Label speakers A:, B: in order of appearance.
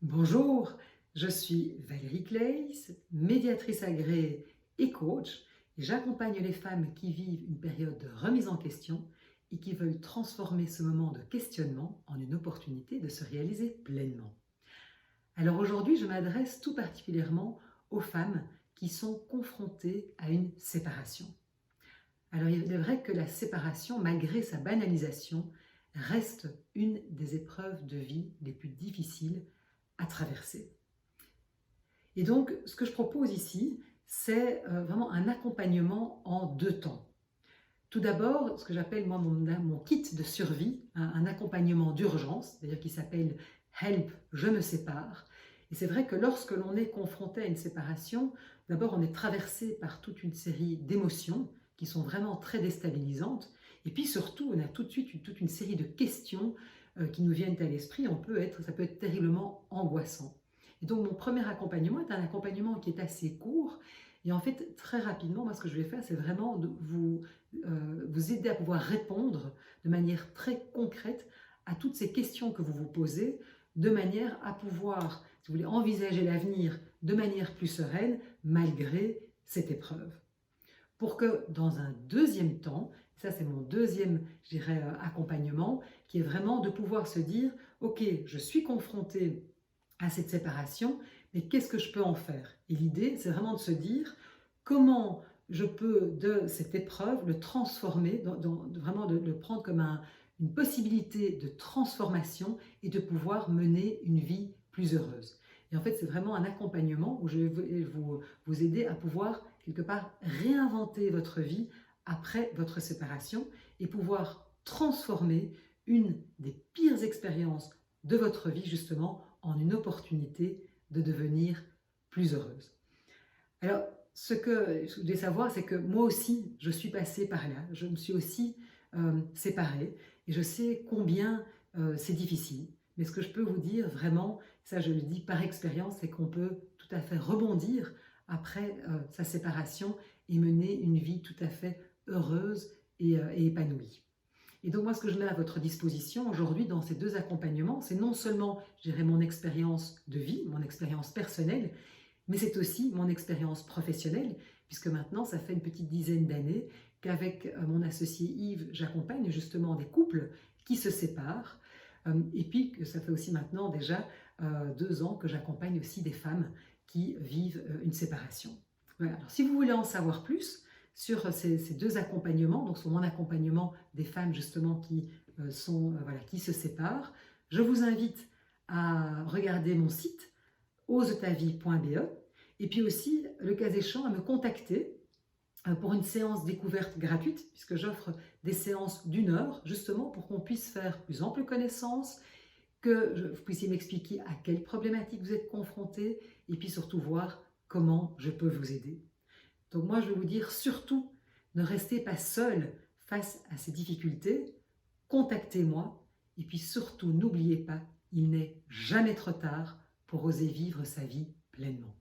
A: Bonjour, je suis Valérie Claes, médiatrice agréée et coach, et j'accompagne les femmes qui vivent une période de remise en question et qui veulent transformer ce moment de questionnement en une opportunité de se réaliser pleinement. Alors aujourd'hui, je m'adresse tout particulièrement aux femmes qui sont confrontées à une séparation. Alors il est vrai que la séparation, malgré sa banalisation, reste une des épreuves de vie les plus difficiles à traverser. Et donc, ce que je propose ici, c'est vraiment un accompagnement en deux temps. Tout d'abord, ce que j'appelle moi mon kit de survie, un accompagnement d'urgence, c'est-à-dire qui s'appelle Help, je me sépare. Et c'est vrai que lorsque l'on est confronté à une séparation, d'abord on est traversé par toute une série d'émotions qui sont vraiment très déstabilisantes. Et puis surtout, on a tout de suite toute une série de questions qui nous viennent à l'esprit. Ça peut être terriblement angoissant. Et donc mon premier accompagnement est un accompagnement qui est assez court. Et en fait, très rapidement, moi ce que je vais faire, c'est vraiment de vous aider à pouvoir répondre de manière très concrète à toutes ces questions que vous vous posez, de manière à pouvoir, si vous voulez, envisager l'avenir de manière plus sereine, malgré cette épreuve. Pour que dans un deuxième temps, ça c'est mon deuxième, je dirais, accompagnement, qui est vraiment de pouvoir se dire, ok, je suis confrontée à cette séparation, mais qu'est-ce que je peux en faire? Et l'idée, c'est vraiment de se dire, comment je peux de cette épreuve le transformer, vraiment de le prendre comme une possibilité de transformation et de pouvoir mener une vie plus heureuse. Et en fait, c'est vraiment un accompagnement où je vais vous aider à pouvoir, quelque part, réinventer votre vie après votre séparation et pouvoir transformer une des pires expériences de votre vie, justement, en une opportunité de devenir plus heureuse. Alors, ce que je voulais savoir, c'est que moi aussi, je suis passée par là. Je me suis aussi séparée et je sais combien c'est difficile. Mais ce que je peux vous dire vraiment, ça je le dis par expérience, c'est qu'on peut tout à fait rebondir après sa séparation et mener une vie tout à fait heureuse et épanouie. Et donc moi, ce que je mets à votre disposition aujourd'hui dans ces deux accompagnements, c'est non seulement, je dirais, mon expérience de vie, mon expérience personnelle, mais c'est aussi mon expérience professionnelle, puisque maintenant, ça fait une petite dizaine d'années qu'avec mon associé Yves, j'accompagne justement des couples qui se séparent, et puis que ça fait aussi maintenant déjà 2 ans que j'accompagne aussi des femmes qui vivent une séparation. Voilà. Alors, si vous voulez en savoir plus sur ces deux accompagnements, donc sur mon accompagnement des femmes justement qui se séparent, je vous invite à regarder mon site osetavie.be et puis aussi, le cas échéant, à me contacter pour une séance découverte gratuite, puisque j'offre des séances d'1 heure, justement pour qu'on puisse faire plus ample connaissance, que vous puissiez m'expliquer à quelle problématique vous êtes confronté, et puis surtout voir comment je peux vous aider. Donc moi, je vais vous dire surtout, ne restez pas seul face à ces difficultés, contactez-moi, et puis surtout, n'oubliez pas, il n'est jamais trop tard pour oser vivre sa vie pleinement.